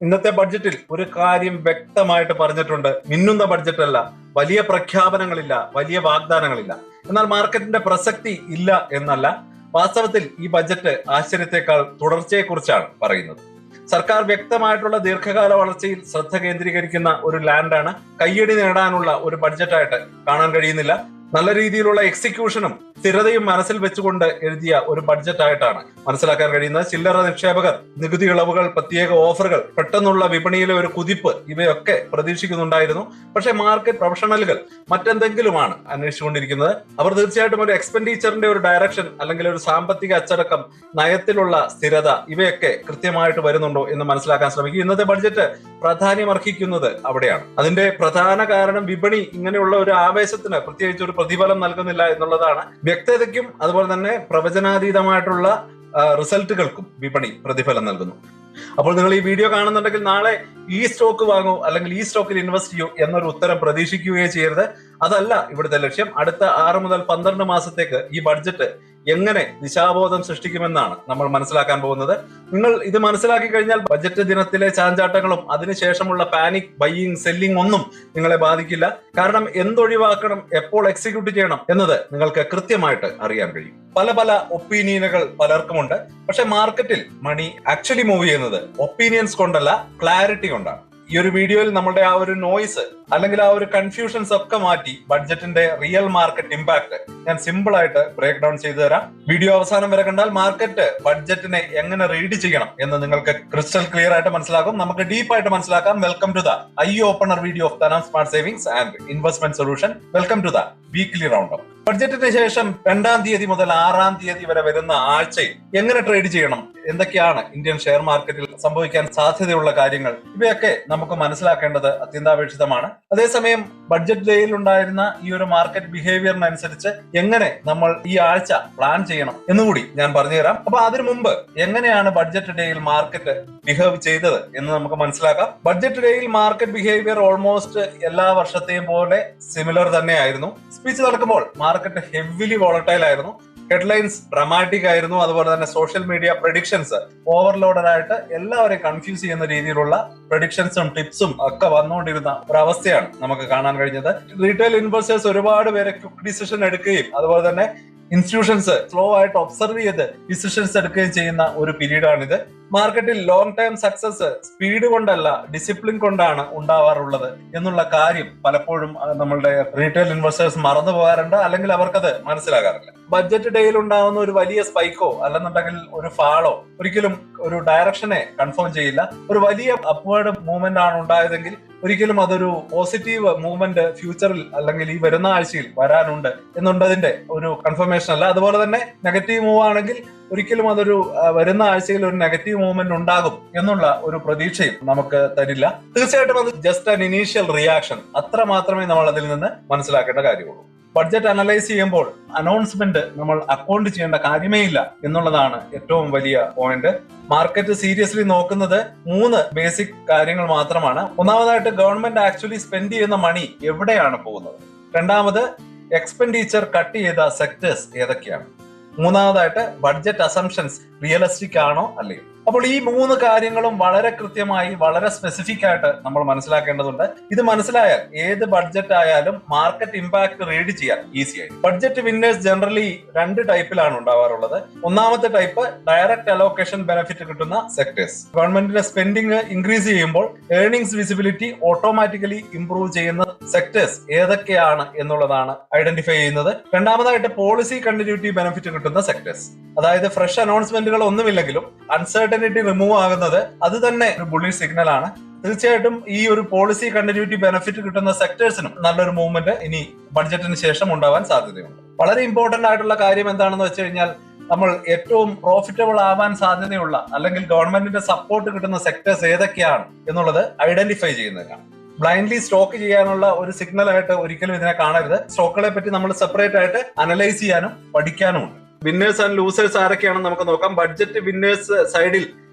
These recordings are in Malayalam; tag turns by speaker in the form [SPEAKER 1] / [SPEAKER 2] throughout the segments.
[SPEAKER 1] ഇന്നത്തെ ബഡ്ജറ്റിൽ ഒരു കാര്യം വ്യക്തമായിട്ട് പറഞ്ഞിട്ടുണ്ട്. മിന്നുന്ന ബഡ്ജറ്റ് അല്ല, വലിയ പ്രഖ്യാപനങ്ങളില്ല, വലിയ വാഗ്ദാനങ്ങളില്ല. എന്നാൽ മാർക്കറ്റിന്റെ പ്രസക്തി ഇല്ല എന്നല്ല, വാസ്തവത്തിൽ ഈ ബഡ്ജറ്റ് ആശ്ചര്യത്തെക്കാൾ തുടർച്ചയെക്കുറിച്ചാണ് പറയുന്നത്. സർക്കാർ വ്യക്തമായിട്ടുള്ള ദീർഘകാല വളർച്ചയിൽ ശ്രദ്ധ കേന്ദ്രീകരിക്കുന്ന ഒരു ലാൻഡാണ് കയ്യടി നേടാനുള്ള ഒരു ബഡ്ജറ്റായിട്ട് കാണാൻ കഴിയുന്നില്ല. നല്ല രീതിയിലുള്ള എക്സിക്യൂഷനും സ്ഥിരതയും മനസ്സിൽ വെച്ചുകൊണ്ട് എഴുതിയ ഒരു ബഡ്ജറ്റ് ആയിട്ടാണ് മനസ്സിലാക്കാൻ കഴിയുന്നത്. ചില്ലറ നിക്ഷേപകർ, നികുതി ഇളവുകൾ, പ്രത്യേക ഓഫറുകൾ, പെട്ടെന്നുള്ള വിപണിയിലെ ഒരു കുതിപ്പ്, ഇവയൊക്കെ പ്രതീക്ഷിക്കുന്നുണ്ടായിരുന്നു. പക്ഷേ മാർക്കറ്റ് പ്രൊഫഷണലുകൾ മറ്റെന്തെങ്കിലുമാണ് അന്വേഷിച്ചുകൊണ്ടിരിക്കുന്നത്. അവർ തീർച്ചയായിട്ടും ഒരു എക്സ്പെൻഡിച്ചറിന്റെ ഒരു ഡയറക്ഷൻ അല്ലെങ്കിൽ ഒരു സാമ്പത്തിക അച്ചടക്കം, നയത്തിലുള്ള സ്ഥിരത, ഇവയൊക്കെ കൃത്യമായിട്ട് വരുന്നുണ്ടോ എന്ന് മനസ്സിലാക്കാൻ ശ്രമിക്കും. ഇന്നത്തെ ബഡ്ജറ്റ് പ്രാധാന്യമർഹിക്കുന്നത് അവിടെയാണ്. അതിന്റെ പ്രധാന കാരണം വിപണി ഇങ്ങനെയുള്ള ഒരു ആവേശത്തിന് പ്രത്യേകിച്ച് ഒരു പ്രതിഫലം നൽകുന്നില്ല എന്നുള്ളതാണ്. വ്യക്തതയ്ക്കും അതുപോലെ തന്നെ പ്രവചനാതീതമായിട്ടുള്ള റിസൾട്ടുകൾക്കും വിപണി പ്രതിഫലം നൽകുന്നു. അപ്പോൾ നിങ്ങൾ ഈ വീഡിയോ കാണുന്നുണ്ടെങ്കിൽ നാളെ ഈ സ്റ്റോക്ക് വാങ്ങൂ അല്ലെങ്കിൽ ഈ സ്റ്റോക്കിൽ ഇൻവെസ്റ്റ് ചെയ്യൂ എന്നൊരു ഉത്തരം പ്രതീക്ഷിക്കുകയോ ചെയ്യരുത്. അതല്ല ഇവിടുത്തെ ലക്ഷ്യം. അടുത്ത 6 മുതൽ 12 മാസത്തേക്ക് ഈ ബഡ്ജറ്റ് എങ്ങനെ ദിശാബോധം സൃഷ്ടിക്കുമെന്നാണ് നമ്മൾ മനസ്സിലാക്കാൻ പോകുന്നത്. നിങ്ങൾ ഇത് മനസ്സിലാക്കി കഴിഞ്ഞാൽ ബഡ്ജറ്റ് ദിനത്തിലെ ചാഞ്ചാട്ടങ്ങളും അതിനുശേഷമുള്ള പാനിക് ബൈയിങ്, സെല്ലിംഗ് ഒന്നും നിങ്ങളെ ബാധിക്കില്ല. കാരണം എന്തൊഴിവാക്കണം, എപ്പോൾ എക്സിക്യൂട്ട് ചെയ്യണം എന്നത് നിങ്ങൾക്ക് കൃത്യമായിട്ട് അറിയാൻ കഴിയും. പല പല ഒപ്പീനിയനുകൾ പലർക്കുമുണ്ട്. പക്ഷെ മാർക്കറ്റിൽ മണി ആക്ച്വലി മൂവ് ചെയ്യുന്നത് ഒപ്പീനിയൻസ് കൊണ്ടല്ല, ക്ലാരിറ്റി കൊണ്ടാണ്. ഈ ഒരു വീഡിയോയിൽ നമ്മുടെ ആ ഒരു നോയ്സ് അല്ലെങ്കിൽ ആ ഒരു കൺഫ്യൂഷൻസ് ഒക്കെ മാറ്റി ബഡ്ജറ്റിന്റെ റിയൽ മാർക്കറ്റ് ഇമ്പാക്ട് ഞാൻ സിമ്പിൾ ആയിട്ട് ബ്രേക്ക് ഡൗൺ ചെയ്തു തരാം. വീഡിയോ അവസാനം വരെ കണ്ടാൽ മാർക്കറ്റ് ബഡ്ജറ്റിനെ എങ്ങനെ റീഡ് ചെയ്യണം എന്ന് നിങ്ങൾക്ക് ക്രിസ്റ്റൽ ക്ലിയർ ആയിട്ട് മനസ്സിലാക്കും. നമുക്ക് ഡീപ്പായിട്ട് മനസ്സിലാക്കാം. Welcome to the eye opener video of തനാം smart savings and investment solution. Welcome to the weekly round up. ബഡ്ജറ്റിന് ശേഷം 2-ാം തീയതി മുതൽ 6-ാം തീയതി വരെ വരുന്ന ആഴ്ചയിൽ എങ്ങനെ ട്രേഡ് ചെയ്യണം, എന്തൊക്കെയാണ് ഇന്ത്യൻ ഷെയർ മാർക്കറ്റിൽ സംഭവിക്കാൻ സാധ്യതയുള്ള കാര്യങ്ങൾ, ഇവയൊക്കെ നമുക്ക് മനസ്സിലാക്കേണ്ടത് അത്യന്താപേക്ഷിതമാണ്. അതേസമയം ബഡ്ജറ്റ് ഡേയിൽ ഉണ്ടായിരുന്ന ഈ ഒരു മാർക്കറ്റ് ബിഹേവിയറിനനുസരിച്ച് എങ്ങനെ നമ്മൾ ഈ ആഴ്ച പ്ലാൻ ചെയ്യണം എന്നുകൂടി ഞാൻ പറഞ്ഞുതരാം. അപ്പൊ അതിനു മുമ്പ് എങ്ങനെയാണ് ബഡ്ജറ്റ് ഡേയിൽ മാർക്കറ്റ് ബിഹേവ് ചെയ്തത് എന്ന് നമുക്ക് മനസ്സിലാക്കാം. ബഡ്ജറ്റ് ഡേയിൽ മാർക്കറ്റ് ബിഹേവിയർ ഓൾമോസ്റ്റ് എല്ലാ വർഷത്തെയും പോലെ സിമിലർ തന്നെയായിരുന്നു. സ്പീച്ച് നടക്കുമ്പോൾ മാർക്കറ്റ് ഹെവിലി വോളറ്റൈൽ ആയിരുന്നു. ഹെഡ്ലൈൻസ് ഡ്രമാറ്റിക് ആയിരുന്നു. അതുപോലെ തന്നെ സോഷ്യൽ മീഡിയ പ്രഡിക്ഷൻസ് ഓവർലോഡഡ് ആയിട്ട് എല്ലാവരെയും കൺഫ്യൂസ് ചെയ്യുന്ന രീതിയിലുള്ള പ്രഡിക്ഷൻസും ടിപ്സും ഒക്കെ വന്നുകൊണ്ടിരുന്ന ഒരു അവസ്ഥയാണ് നമുക്ക് കാണാൻ കഴിഞ്ഞത്. റീറ്റെയിൽ ഇൻവെസ്റ്റേഴ്സ് ഒരുപാട് പേരെ ക്വിക്ക് ഡിസിഷൻ എടുക്കുകയും അതുപോലെ തന്നെ ഇൻസ്റ്റിറ്റ്യൂഷൻസ് സ്ലോ ആയിട്ട് ഒബ്സർവ് ചെയ്ത് ഡിസിഷൻസ് എടുക്കുകയും ചെയ്യുന്ന ഒരു പീരീഡാണിത്. മാർക്കറ്റിൽ ലോങ് ടേം സക്സസ് സ്പീഡ് കൊണ്ടല്ല, ഡിസിപ്ലിൻ കൊണ്ടാണ് ഉണ്ടാവാറുള്ളത് എന്നുള്ള കാര്യം പലപ്പോഴും നമ്മളുടെ റീറ്റെയിൽ ഇൻവെസ്റ്റേഴ്സ് മറന്നു പോകാറുണ്ട്, അല്ലെങ്കിൽ അവർക്കത് മനസ്സിലാകാറില്ല. ബഡ്ജറ്റ് ഡേയിൽ ഉണ്ടാവുന്ന ഒരു വലിയ സ്പൈക്കോ അല്ലെന്നുണ്ടെങ്കിൽ ഒരു ഫാളോ ഒരിക്കലും ഒരു ഡയറക്ഷനെ കൺഫേം ചെയ്യില്ല. ഒരു വലിയ അപ്വേർഡ് മൂവ്മെന്റ് ആണ് ഉണ്ടായതെങ്കിൽ ഒരിക്കലും അതൊരു പോസിറ്റീവ് മൂവ്മെന്റ് ഫ്യൂച്ചറിൽ അല്ലെങ്കിൽ ഈ വരുന്ന ആഴ്ചയിൽ വരാനുണ്ട് എന്നുള്ളതിന്റെ ഒരു കൺഫർമേഷൻ അല്ല. അതുപോലെ തന്നെ നെഗറ്റീവ് മൂവ് ആണെങ്കിൽ ഒരിക്കലും അതൊരു വരുന്ന ആഴ്ചയിൽ ഒരു നെഗറ്റീവ് മൂവ്മെന്റ് ഉണ്ടാകും എന്നുള്ള ഒരു പ്രതീക്ഷയും നമുക്ക് തരില്ല. തീർച്ചയായിട്ടും അത് ജസ്റ്റ് ആൻ ഇനീഷ്യൽ റിയാക്ഷൻ, അത്ര മാത്രമേ നമ്മൾ അതിൽ നിന്ന് മനസ്സിലാക്കേണ്ട കാര്യമുള്ളൂ. ബഡ്ജറ്റ് അനലൈസ് ചെയ്യുമ്പോൾ അനൗൺസ്മെന്റ് നമ്മൾ അക്കൗണ്ട് ചെയ്യേണ്ട കാര്യമേ ഇല്ല എന്നുള്ളതാണ് ഏറ്റവും വലിയ പോയിന്റ്. മാർക്കറ്റ് സീരിയസ്ലി നോക്കുന്നത് 3 ബേസിക് കാര്യങ്ങൾ മാത്രമാണ്. ഒന്നാമതായിട്ട് ഗവൺമെന്റ് ആക്ച്വലി സ്പെൻഡ് ചെയ്യുന്ന മണി എവിടെയാണ് പോകുന്നത്. രണ്ടാമത് എക്സ്പെൻഡിച്ചർ കട്ട് ചെയ്ത സെക്ടേഴ്സ് ഏതൊക്കെയാണ്. മൂന്നാമതായിട്ട് ബഡ്ജറ്റ് അസംഷൻസ് റിയലിസ്റ്റിക് ആണോ അല്ലയോ. അപ്പോൾ ഈ 3 കാര്യങ്ങളും വളരെ കൃത്യമായി, വളരെ സ്പെസിഫിക് ആയിട്ട് നമ്മൾ മനസ്സിലാക്കേണ്ടതുണ്ട്. ഇത് മനസ്സിലായാൽ ഏത് ബഡ്ജറ്റ് ആയാലും മാർക്കറ്റ് ഇമ്പാക്ട് റീഡ് ചെയ്യാൻ ഈസിയായി. Budget winners generally 2 ടൈപ്പിലാണ് ഉണ്ടാവാറുള്ളത്. ഒന്നാമത്തെ ടൈപ്പ് ഡയറക്റ്റ് അലോക്കേഷൻ ബെനിഫിറ്റ് കിട്ടുന്ന സെക്ടേഴ്സ്. ഗവൺമെന്റിന്റെ സ്പെൻഡിങ് ഇൻക്രീസ് ചെയ്യുമ്പോൾ ഏർണിംഗ്സ് വിസിബിലിറ്റി ഓട്ടോമാറ്റിക്കലി ഇംപ്രൂവ് ചെയ്യുന്ന സെക്ടേഴ്സ് ഏതൊക്കെയാണ് എന്നുള്ളതാണ് ഐഡന്റിഫൈ ചെയ്യുന്നത്. രണ്ടാമതായിട്ട് പോളിസി കണ്ടിന്യൂറ്റി ബെനിഫിറ്റ് കിട്ടുന്ന സെക്ടേഴ്സ്. അതായത് ഫ്രഷ് അനൗൺസ്മെന്റുകൾ ഒന്നുമില്ലെങ്കിലും അൺസർട്ടനിറ്റി റിമൂവ് ആകുന്നത് അത് തന്നെ ഒരു ബുള്ളിഷ് സിഗ്നൽ ആണ്. തീർച്ചയായിട്ടും ഈ ഒരു പോളിസി കണ്ടിന്യൂറ്റി ബെനിഫിറ്റ് കിട്ടുന്ന സെക്ടേഴ്സിനും നല്ലൊരു മൂവ്മെന്റ് ഇനി ബഡ്ജറ്റിന് ശേഷം ഉണ്ടാവാൻ സാധ്യതയുണ്ട്. വളരെ ഇമ്പോർട്ടന്റ് ആയിട്ടുള്ള കാര്യം എന്താണെന്ന് വെച്ച് കഴിഞ്ഞാൽ നമ്മൾ ഏറ്റവും പ്രോഫിറ്റബിൾ ആവാൻ സാധ്യതയുള്ള അല്ലെങ്കിൽ ഗവൺമെന്റിന്റെ സപ്പോർട്ട് കിട്ടുന്ന സെക്ടേഴ്സ് ഏതൊക്കെയാണ് എന്നുള്ളത് ഐഡന്റിഫൈ ചെയ്യുന്നതിനാണ്. ബ്ലൈൻഡ്ലി സ്റ്റോക്ക് ചെയ്യാനുള്ള ഒരു സിഗ്നൽ ആയിട്ട് ഒരിക്കലും ഇതിനെ കാണരുത്. സ്റ്റോക്കുകളെ പറ്റി നമ്മൾ സെപ്പറേറ്റ് ആയിട്ട് അനലൈസ് ചെയ്യാനും പഠിക്കാനും ഉണ്ട്. വിന്നേഴ്സ് ആൻഡ് ലൂസേഴ്സ് ആരൊക്കെയാണെന്ന് നമുക്ക് നോക്കാം. ബഡ്ജറ്റ് വിന്നേഴ്സ് സൈഡിൽ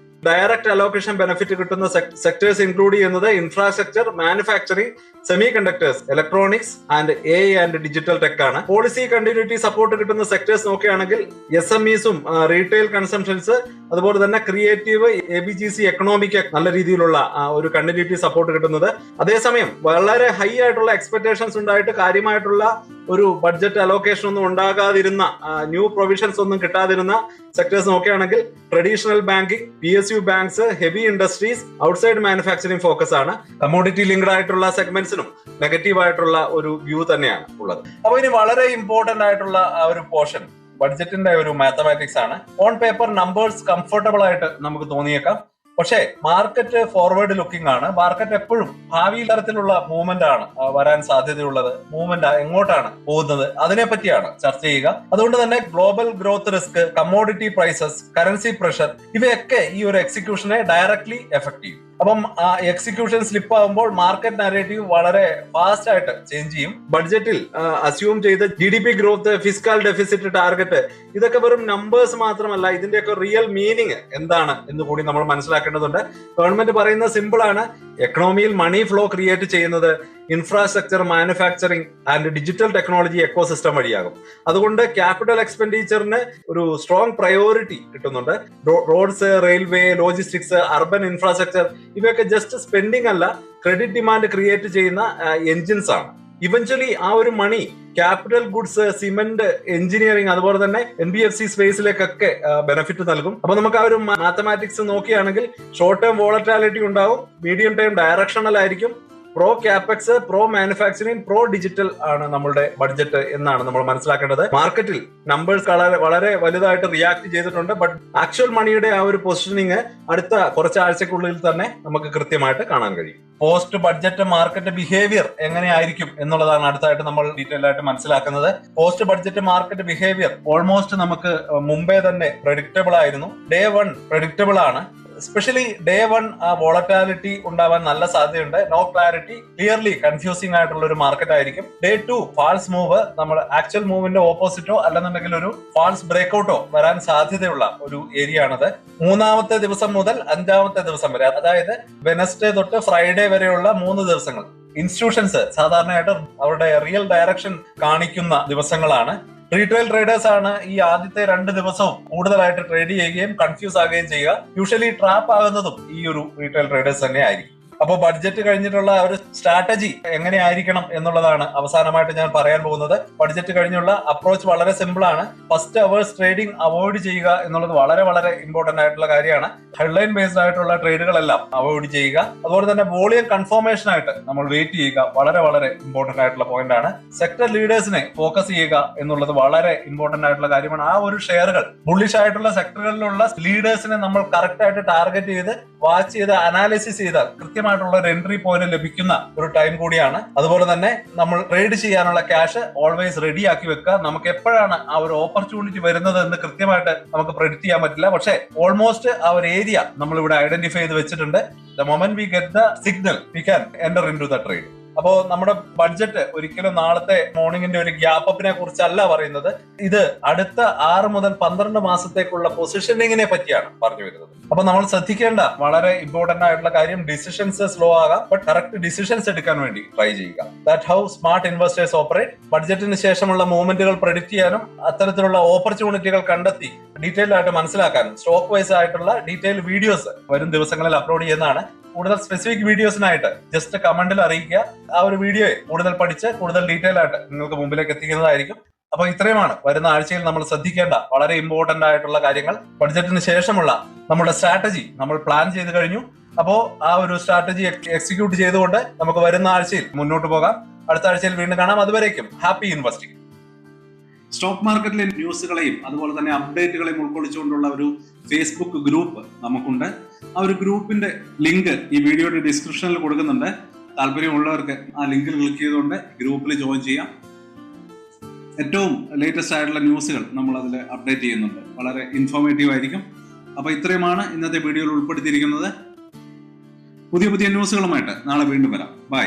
[SPEAKER 1] ഡയറക്റ്റ് അലോക്കേഷൻ ബെനിഫിറ്റ് കിട്ടുന്ന സെക്ടേഴ്സ് ഇൻക്ലൂഡ് ചെയ്യുന്നത് infrastructure, manufacturing, semi conductors, electronics and AI and digital tech ആണ്. പോളിസി കണ്ടിന്യൂറ്റി സപ്പോർട്ട് കിട്ടുന്ന സെക്ടേഴ്സ് നോക്കുകയാണെങ്കിൽ SMEസും റീറ്റെയിൽ കൺസംഷൻസ്, അതുപോലെ തന്നെ ക്രിയേറ്റീവ്, ABGC, എക്കണോമിക് നല്ല രീതിയിലുള്ള ഒരു കണ്ടിന്യൂറ്റി സപ്പോർട്ട് കിട്ടുന്നത്. അതേസമയം വളരെ ഹൈ ആയിട്ടുള്ള എക്സ്പെക്ടേഷൻസ് ഉണ്ടായിട്ട് കാര്യമായിട്ടുള്ള ഒരു ബഡ്ജറ്റ് അലോക്കേഷൻ ഒന്നും ഉണ്ടാകാതിരുന്ന, ന്യൂ പ്രൊവിഷൻസ് ഒന്നും കിട്ടാതിരുന്ന സെക്ടേഴ്സ് നോക്കുകയാണെങ്കിൽ traditional banking, PSU banks, heavy industries, outside manufacturing focus ആണ്. കമ്മോഡിറ്റി ലിങ്ക്ഡ് ആയിട്ടുള്ള സെഗ്മെന്റ്സിനും നെഗറ്റീവ് ആയിട്ടുള്ള ഒരു വ്യൂ തന്നെയാണ് ഉള്ളത്. അപ്പൊ ഇനി വളരെ ഇമ്പോർട്ടന്റ് ആയിട്ടുള്ള ഒരു പോർഷൻ ബഡ്ജറ്റിന്റെ ഒരു മാത്തമാറ്റിക്സ് ആണ്. ഓൺ പേപ്പർ നമ്പേഴ്സ് കംഫർട്ടബിൾ ആയിട്ട് നമുക്ക് തോന്നിയേക്കാം, പക്ഷേ മാർക്കറ്റ് ഫോർവേഡ് ലുക്കിംഗ് ആണ്. മാർക്കറ്റ് എപ്പോഴും ഭാവി തരത്തിലുള്ള മൂവ്മെന്റ് ആണ് വരാൻ സാധ്യതയുള്ളത്. മൂവ്മെന്റ് എങ്ങോട്ടാണ് പോകുന്നത് അതിനെ പറ്റിയാണ് ചർച്ച ചെയ്യുക. അതുകൊണ്ട് തന്നെ global growth risk, commodity prices, currency pressure ഇവയൊക്കെ ഈ ഒരു എക്സിക്യൂഷനെ ഡയറക്ട്ലി എഫക്ട് ചെയ്യും. അപ്പം എക്സിക്യൂഷൻ സ്ലിപ്പ് ആകുമ്പോൾ മാർക്കറ്റ് നാരേറ്റീവ് വളരെ ഫാസ്റ്റ് ആയിട്ട് ചേഞ്ച് ചെയ്യും. ബഡ്ജറ്റിൽ അസ്യൂം ചെയ്ത GDP growth, fiscal deficit target ഇതൊക്കെ വെറും നമ്പേഴ്സ് മാത്രമല്ല, ഇതിന്റെയൊക്കെ റിയൽ മീനിങ് എന്താണ് എന്ന് കൂടി നമ്മൾ മനസ്സിലാക്കേണ്ടതുണ്ട്. ഗവൺമെന്റ് പറയുന്നത് സിമ്പിൾ ആണ്. എക്കണോമിയിൽ മണി ഫ്ലോ ക്രിയേറ്റ് ചെയ്യുന്നത് infrastructure, manufacturing and digital technology ecosystem വഴിയാകും. അതുകൊണ്ട് ക്യാപിറ്റൽ എക്സ്പെൻഡിച്ചറിന് ഒരു സ്ട്രോങ് പ്രയോറിറ്റി കിട്ടുന്നുണ്ട്. Roads, railway, logistics, urban infrastructure ഇവയൊക്കെ ജസ്റ്റ് സ്പെൻഡിങ് അല്ല, ക്രെഡിറ്റ് ഡിമാൻഡ് ക്രിയേറ്റ് ചെയ്യുന്ന എൻജിൻസ് ആണ്. ഇവഞ്ച്വലി ആ ഒരു money capital goods, cement, engineering, അതുപോലെ തന്നെ NBFC സ്പേസിലേക്കൊക്കെ ബെനിഫിറ്റ് നൽകും. അപ്പൊ നമുക്ക് ആ ഒരു മാത്തമാറ്റിക്സ് നോക്കുകയാണെങ്കിൽ ഷോർട്ട് ടേം വോളറ്റാലിറ്റി ഉണ്ടാവും, മീഡിയം ടേം ഡയറക്ഷണൽ ആയിരിക്കും, pro capex, pro manufacturing, pro digital ആണ് നമ്മളുടെ ബഡ്ജറ്റ് എന്നാണ് നമ്മൾ മനസ്സിലാക്കേണ്ടത്. മാർക്കറ്റിൽ നമ്പേഴ്സ് വളരെ വലുതായിട്ട് റിയാക്ട് ചെയ്തിട്ടുണ്ട്. ബട്ട് ആക്ച്വൽ മണിയുടെ ആ ഒരു പൊസിഷനിങ് അടുത്ത കുറച്ച് ആഴ്ചക്കുള്ളിൽ തന്നെ നമുക്ക് കൃത്യമായിട്ട് കാണാൻ കഴിയും. പോസ്റ്റ് ബഡ്ജറ്റ് മാർക്കറ്റ് ബിഹേവിയർ എങ്ങനെയായിരിക്കും എന്നുള്ളതാണ് അടുത്തായിട്ട് നമ്മൾ ഡീറ്റെയിൽ ആയിട്ട് മനസ്സിലാക്കുന്നത്. Post budget market behaviour almost നമുക്ക് മുമ്പേ തന്നെ പ്രഡിക്റ്റബിൾ ആയിരുന്നു. ഡേ 1 പ്രഡിക്റ്റബിൾ ആണ്. എസ്പെഷ്യലി ഡേ 1 വോളറ്റാലിറ്റി ഉണ്ടാവാൻ നല്ല സാധ്യതയുണ്ട്. നോ ക്ലാരിറ്റി, ക്ലിയർലി കൺഫ്യൂസിംഗ് ആയിട്ടുള്ള ഒരു മാർക്കറ്റ് ആയിരിക്കും. ഡേ 2 ഫാൾസ് മൂവ്, നമ്മൾ ആക്ച്വൽ മൂവിന്റെ ഓപ്പോസിറ്റോ അല്ലെന്നുണ്ടെങ്കിൽ ഒരു ഫാൾസ് ബ്രേക്ക്ഔട്ടോ വരാൻ സാധ്യതയുള്ള ഒരു ഏരിയ ആണത്. 3ാമത്തെ ദിവസം മുതൽ 5ാമത്തെ ദിവസം വരെ, അതായത് വെനസ്ഡേ തൊട്ട് ഫ്രൈഡേ വരെയുള്ള 3 ദിവസങ്ങൾ ഇൻസ്റ്റിറ്റ്യൂഷൻസ് സാധാരണയായിട്ട് അവരുടെ റിയൽ ഡയറക്ഷൻ കാണിക്കുന്ന ദിവസങ്ങളാണ്. റീറ്റെയിൽ ട്രേഡേഴ്സ് ആണ് ഈ ആദ്യത്തെ 2 ദിവസവും കൂടുതലായിട്ട് ട്രേഡ് ചെയ്യുകയും കൺഫ്യൂസ് ആകുകയും ചെയ്യുക. യൂഷ്വലി ട്രാപ്പ് ആകുന്നതും ഈ ഒരു റീറ്റെയിൽ ട്രേഡേഴ്സ് തന്നെ ആയിരിക്കും. അപ്പോൾ ബഡ്ജറ്റ് കഴിഞ്ഞിട്ടുള്ള ഒരു സ്ട്രാറ്റജി എങ്ങനെയായിരിക്കണം എന്നുള്ളതാണ് അവസാനമായിട്ട് ഞാൻ പറയാൻ പോകുന്നത്. ബഡ്ജറ്റ് കഴിഞ്ഞുള്ള അപ്രോച്ച് വളരെ സിമ്പിൾ ആണ്. ഫസ്റ്റ് അവേഴ്സ് ട്രേഡിംഗ് അവോയ്ഡ് ചെയ്യുക എന്നുള്ളത് വളരെ ഇമ്പോർട്ടന്റ് ആയിട്ടുള്ള കാര്യമാണ്. ഹെഡ്ലൈൻ ബേസ്ഡ് ആയിട്ടുള്ള ട്രേഡുകളെല്ലാം അവോയ്ഡ് ചെയ്യുക. അതുപോലെ തന്നെ വോളിയം കൺഫർമേഷൻ ആയിട്ട് നമ്മൾ വെയിറ്റ് ചെയ്യുക, വളരെ ഇമ്പോർട്ടന്റ് ആയിട്ടുള്ള പോയിന്റ് ആണ്. സെക്ടർ ലീഡേഴ്സിനെ ഫോക്കസ് ചെയ്യുക എന്നുള്ളത് വളരെ ഇമ്പോർട്ടന്റ് ആയിട്ടുള്ള കാര്യമാണ്. ആ ഒരു ഷെയറുകൾ, ബുള്ളിഷ് ആയിട്ടുള്ള സെക്ടറുകളിലുള്ള ലീഡേഴ്സിനെ നമ്മൾ കറക്റ്റ് ആയിട്ട് ടാർഗറ്റ് ചെയ്ത് വാച്ച് ചെയ്ത് അനാലിസിസ് ചെയ്താൽ കൃത്യമായിട്ടുള്ള ഒരു എൻട്രി പോയിന്റ് ലഭിക്കുന്ന ഒരു ടൈം കൂടിയാണ്. അതുപോലെ തന്നെ നമ്മൾ ട്രേഡ് ചെയ്യാനുള്ള ക്യാഷ് ഓൾവേസ് റെഡി ആക്കി വെക്കുക. നമുക്ക് എപ്പോഴാണ് ആ ഒരു ഓപ്പർച്യൂണിറ്റി വരുന്നത് എന്ന് കൃത്യമായിട്ട് നമുക്ക് പ്രെഡിക്റ്റ് ചെയ്യാൻ പറ്റില്ല. പക്ഷേ ഓൾമോസ്റ്റ് ആ ഒരു ഏരിയ നമ്മൾ ഇവിടെ ഐഡന്റിഫൈ ചെയ്ത് വെച്ചിട്ടുണ്ട്. The moment we get the signal we can enter in to the trade. അപ്പോ നമ്മുടെ ബഡ്ജറ്റ് ഒരിക്കലും നാളത്തെ മോർണിംഗിന്റെ ഒരു ഗ്യാപ്പ് അപ്പിനെ കുറിച്ചല്ല പറയുന്നത്. ഇത് അടുത്ത 6 മുതൽ 12 മാസത്തേക്കുള്ള പൊസിഷനിങ്ങിനെ പറ്റിയാണ് പറഞ്ഞു വരുന്നത്. അപ്പൊ നമ്മൾ ശ്രദ്ധിക്കേണ്ട വളരെ ഇമ്പോർട്ടന്റ് ആയിട്ടുള്ള കാര്യം, ഡിസിഷൻസ് സ്ലോ ആകാം, ബട്ട് കറക്റ്റ് ഡിസിഷൻസ് എടുക്കാൻ വേണ്ടി ട്രൈ ചെയ്യുക. That how smart investors operate. ബഡ്ജറ്റിന് ശേഷമുള്ള മൂവ്മെന്റുകൾ പ്രെഡിക്റ്റ് ചെയ്യാനും അത്തരത്തിലുള്ള ഓപ്പർച്യൂണിറ്റികൾ കണ്ടെത്തി ഡീറ്റെയിൽ ആയിട്ട് മനസ്സിലാക്കാനും സ്റ്റോക്ക് വൈസ് ആയിട്ടുള്ള ഡീറ്റെയിൽ വീഡിയോസ് വരും ദിവസങ്ങളിൽ അപ്ലോഡ് ചെയ്യുന്നതാണ്. കൂടുതൽ സ്പെസിഫിക് വീഡിയോസിനായിട്ട് ജസ്റ്റ് കമന്റിൽ അറിയിക്കുക. ആ ഒരു വീഡിയോയെ കൂടുതൽ പഠിച്ച് കൂടുതൽ ഡീറ്റെയിൽ ആയിട്ട് നിങ്ങൾക്ക് മുമ്പിലേക്ക് എത്തിക്കുന്നതായിരിക്കും. അപ്പൊ ഇത്രയുമാണ് വരുന്ന ആഴ്ചയിൽ നമ്മൾ ശ്രദ്ധിക്കേണ്ട വളരെ ഇമ്പോർട്ടന്റ് ആയിട്ടുള്ള കാര്യങ്ങൾ. ബഡ്ജറ്റിന് ശേഷമുള്ള നമ്മുടെ സ്ട്രാറ്റജി നമ്മൾ പ്ലാൻ ചെയ്ത് കഴിഞ്ഞു. അപ്പോ ആ ഒരു സ്ട്രാറ്റജി എക്സിക്യൂട്ട് ചെയ്തുകൊണ്ട് നമുക്ക് വരുന്ന ആഴ്ചയിൽ മുന്നോട്ട് പോകാം. അടുത്ത ആഴ്ചയിൽ വീണ്ടും കാണാം. അതുവരേക്കും ഹാപ്പി ഇൻവെസ്റ്റിംഗ്. സ്റ്റോക്ക് മാർക്കറ്റിലെ ന്യൂസുകളെയും അതുപോലെ തന്നെ അപ്ഡേറ്റുകളെയും ഉൾക്കൊള്ളിച്ചുകൊണ്ടുള്ള ഒരു ഫേസ്ബുക്ക് ഗ്രൂപ്പ് നമുക്കുണ്ട്. ആ ഒരു ഗ്രൂപ്പിന്റെ ലിങ്ക് ഈ വീഡിയോയുടെ ഡിസ്ക്രിപ്ഷനിൽ കൊടുക്കുന്നുണ്ട്. താല്പര്യമുള്ളവർക്ക് ആ ലിങ്കിൽ ക്ലിക്ക് ചെയ്തുകൊണ്ട് ഗ്രൂപ്പിൽ ജോയിൻ ചെയ്യാം. ഏറ്റവും ലേറ്റസ്റ്റ് ആയിട്ടുള്ള ന്യൂസുകൾ നമ്മൾ അതിൽ അപ്ഡേറ്റ് ചെയ്യുന്നുണ്ട്. വളരെ ഇൻഫോർമേറ്റീവ് ആയിരിക്കും. അപ്പൊ ഇത്രയുമാണ് ഇന്നത്തെ വീഡിയോയിൽ ഉൾപ്പെടുത്തിയിരിക്കുന്നത്. പുതിയ ന്യൂസുകളുമായിട്ട് നാളെ വീണ്ടും വരാം. ബൈ.